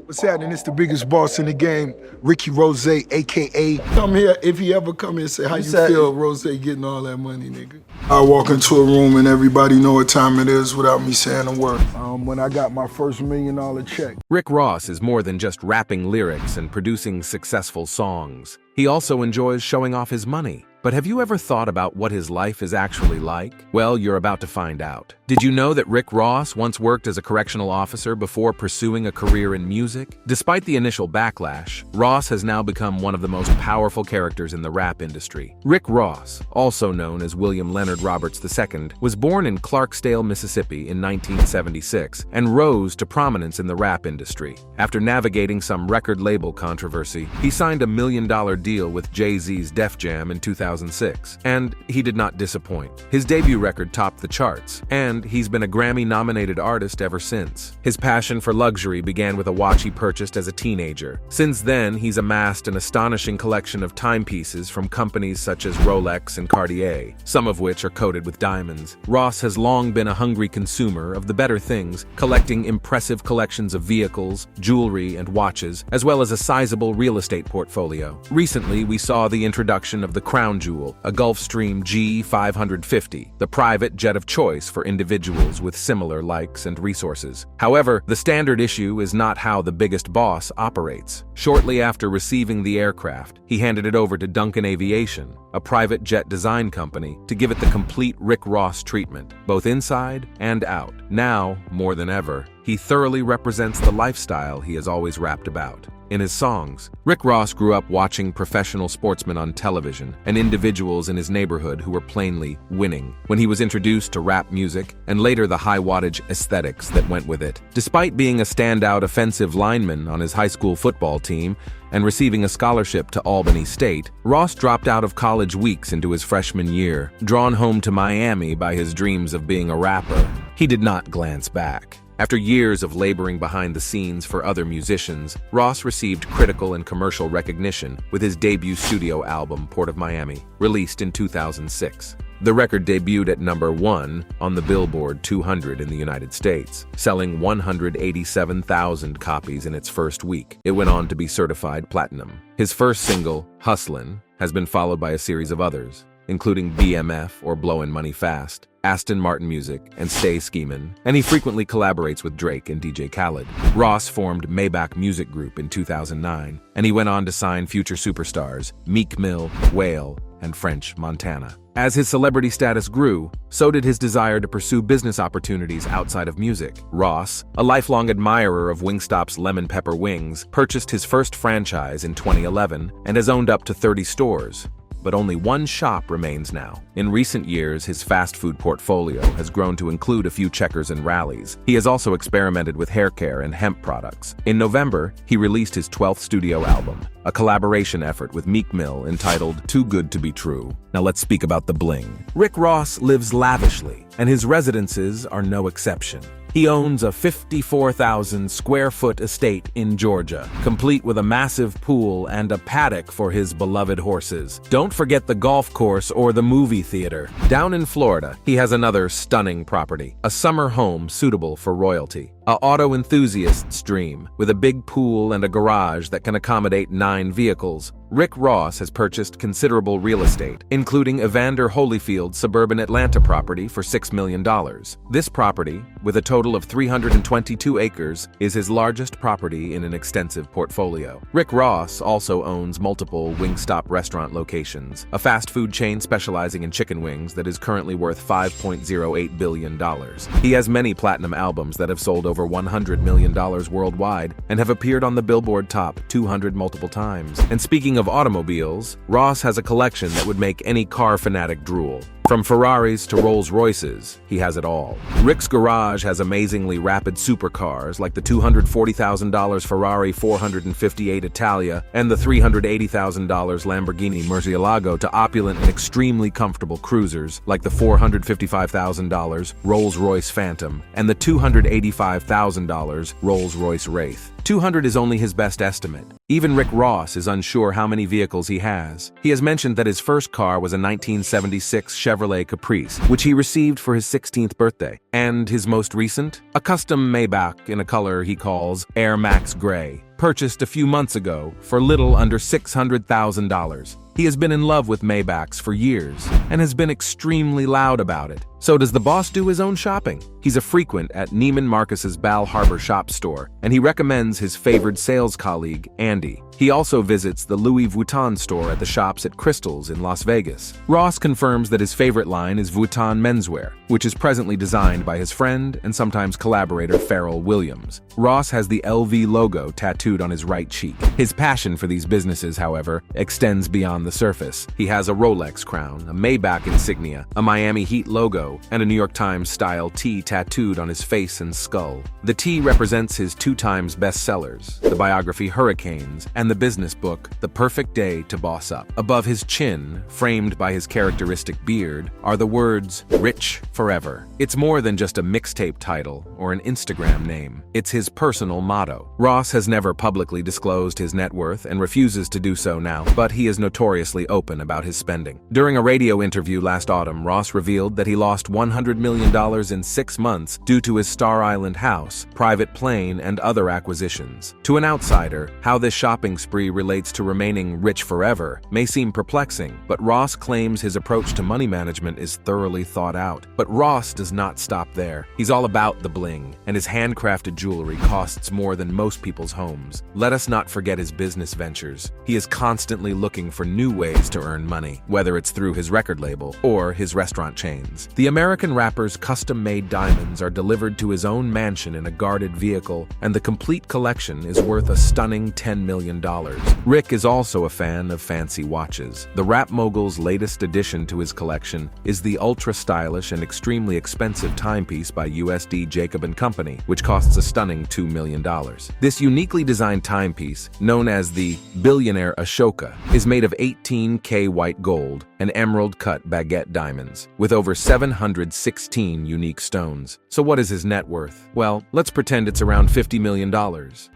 What's happening? It's the biggest boss in the game, Ricky Rose, aka. Come here, if he ever come here and say, how you feel, Rose, getting all that money, nigga? I walk into a room and everybody know what time it is without me saying a word. When I got my first $1 million check. Rick Ross is more than just rapping lyrics and producing successful songs. He also enjoys showing off his money. But have you ever thought about what his life is actually like? Well, you're about to find out. Did you know that Rick Ross once worked as a correctional officer before pursuing a career in music? Despite the initial backlash, Ross has now become one of the most powerful characters in the rap industry. Rick Ross, also known as William Leonard Roberts II, was born in Clarksdale, Mississippi in 1976 and rose to prominence in the rap industry. After navigating some record label controversy, he signed a $1 million deal with Jay-Z's Def Jam in 2006, and he did not disappoint. His debut record topped the charts, and he's been a Grammy-nominated artist ever since. His passion for luxury began with a watch he purchased as a teenager. Since then, he's amassed an astonishing collection of timepieces from companies such as Rolex and Cartier, some of which are coated with diamonds. Ross has long been a hungry consumer of the better things, collecting impressive collections of vehicles, jewelry, and watches, as well as a sizable real estate portfolio. Recently, we saw the introduction of the Crown Jewel, a Gulfstream G550, the private jet of choice for individuals with similar likes and resources. However, the standard issue is not how the biggest boss operates. Shortly after receiving the aircraft, he handed it over to Duncan Aviation, a private jet design company, to give it the complete Rick Ross treatment, both inside and out. Now, more than ever, he thoroughly represents the lifestyle he has always rapped about. In his songs, Rick Ross grew up watching professional sportsmen on television and individuals in his neighborhood who were plainly winning when he was introduced to rap music and later the high-wattage aesthetics that went with it. Despite being a standout offensive lineman on his high school football team and receiving a scholarship to Albany State, Ross dropped out of college weeks into his freshman year, drawn home to Miami by his dreams of being a rapper. He did not glance back. After years of laboring behind the scenes for other musicians, Ross received critical and commercial recognition with his debut studio album, Port of Miami, released in 2006. The record debuted at #1 on the Billboard 200 in the United States, selling 187,000 copies in its first week. It went on to be certified platinum. His first single, Hustlin', has been followed by a series of others, including BMF or Blowin' Money Fast, Aston Martin Music, and Stay Schemin', and he frequently collaborates with Drake and DJ Khaled. Ross formed Maybach Music Group in 2009, and he went on to sign future superstars Meek Mill, Whale, and French Montana. As his celebrity status grew, so did his desire to pursue business opportunities outside of music. Ross, a lifelong admirer of Wingstop's lemon pepper wings, purchased his first franchise in 2011 and has owned up to 30 stores. But only one shop remains now. In recent years, his fast food portfolio has grown to include a few Checkers and Rallies. He has also experimented with hair care and hemp products. In November, he released his 12th studio album, a collaboration effort with Meek Mill entitled Too Good to Be True. Now let's speak about the bling. Rick Ross lives lavishly, and his residences are no exception. He owns a 54,000 square foot estate in Georgia, complete with a massive pool and a paddock for his beloved horses. Don't forget the golf course or the movie theater. Down in Florida, he has another stunning property, a summer home suitable for royalty. A auto enthusiast's dream, with a big pool and a garage that can accommodate 9 vehicles. Rick Ross has purchased considerable real estate, including Evander Holyfield's suburban Atlanta property for $6 million. This property, with a total of 322 acres, is his largest property in an extensive portfolio. Rick Ross also owns multiple Wingstop restaurant locations, a fast food chain specializing in chicken wings that is currently worth $5.08 billion. He has many platinum albums that have sold over $100 million worldwide and have appeared on the Billboard Top 200 multiple times. And speaking of automobiles, Ross has a collection that would make any car fanatic drool. From Ferraris to Rolls-Royces, he has it all. Rick's garage has amazingly rapid supercars like the $240,000 Ferrari 458 Italia and the $380,000 Lamborghini Murcielago to opulent and extremely comfortable cruisers like the $455,000 Rolls-Royce Phantom and the $285,000 Rolls-Royce Wraith. 200 is only his best estimate. Even Rick Ross is unsure how many vehicles he has. He has mentioned that his first car was a 1976 Chevrolet Caprice, which he received for his 16th birthday. And his most recent? A custom Maybach in a color he calls Air Max Gray, purchased a few months ago for little under $600,000. He has been in love with Maybachs for years and has been extremely loud about it. So does the boss do his own shopping? He's a frequent at Neiman Marcus's Bal Harbour shop store, and he recommends his favored sales colleague, Andy. He also visits the Louis Vuitton store at the shops at Crystals in Las Vegas. Ross confirms that his favorite line is Vuitton menswear, which is presently designed by his friend and sometimes collaborator Pharrell Williams. Ross has the LV logo tattooed on his right cheek. His passion for these businesses, however, extends beyond the surface. He has a Rolex crown, a Maybach insignia, a Miami Heat logo, and a New York Times-style T tattooed on his face and skull. The T represents his 2-times bestsellers, the biography Hurricanes, and the business book The Perfect Day to Boss Up. Above his chin, framed by his characteristic beard, are the words, "Rich Forever." It's more than just a mixtape title or an Instagram name. It's his personal motto. Ross has never publicly disclosed his net worth and refuses to do so now, but he is notoriously open about his spending. During a radio interview last autumn, Ross revealed that he lost $100 million in 6 months due to his Star Island house, private plane, and other acquisitions. To an outsider, how this shopping spree relates to remaining rich forever may seem perplexing, but Ross claims his approach to money management is thoroughly thought out. But Ross does not stop there. He's all about the bling, and his handcrafted jewelry costs more than most people's homes. Let us not forget his business ventures. He is constantly looking for new ways to earn money, whether it's through his record label or his restaurant chains. The American rapper's custom-made diamonds are delivered to his own mansion in a guarded vehicle, and the complete collection is worth a stunning $10 million. Rick is also a fan of fancy watches. The rap mogul's latest addition to his collection is the ultra-stylish and extremely expensive timepiece by USD Jacob & Company, which costs a stunning $2 million. This uniquely designed timepiece, known as the Billionaire Ashoka, is made of 18K white gold and emerald-cut baguette diamonds, with over 716 unique stones. So what is his net worth? Well, let's pretend it's around $50 million.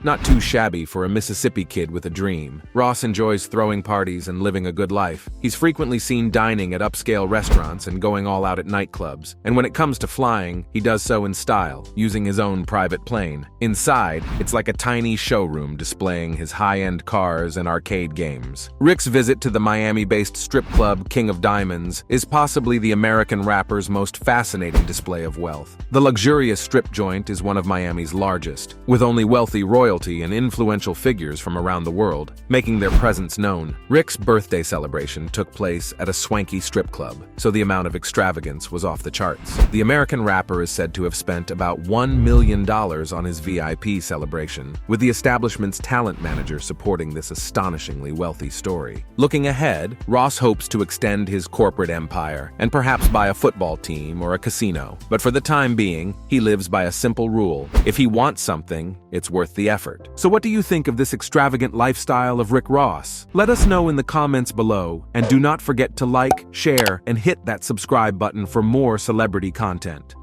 Not too shabby for a Mississippi kid with a dream. Ross enjoys throwing parties and living a good life. He's frequently seen dining at upscale restaurants and going all out at nightclubs. And when it comes to flying, he does so in style, using his own private plane. Inside, it's like a tiny showroom displaying his high-end cars and arcade games. Rick's visit to the Miami-based strip club King of Diamonds is possibly the American rapper's most fascinating display of wealth. The luxurious strip joint is one of Miami's largest, with only wealthy royalty and influential figures from around the world making their presence known. Rick's birthday celebration took place at a swanky strip club, so the amount of extravagance was off the charts. The American rapper is said to have spent about $1 million on his VIP celebration, with the establishment's talent manager supporting this astonishingly wealthy story. Looking ahead, Ross hopes to extend his corporate empire and perhaps buy a football team or a casino. But for the time being, he lives by a simple rule: if he wants something, it's worth the effort. So what do you think of this extravagant lifestyle of Rick Ross? Let us know in the comments below, and do not forget to like, share, and hit that subscribe button for more celebrity content.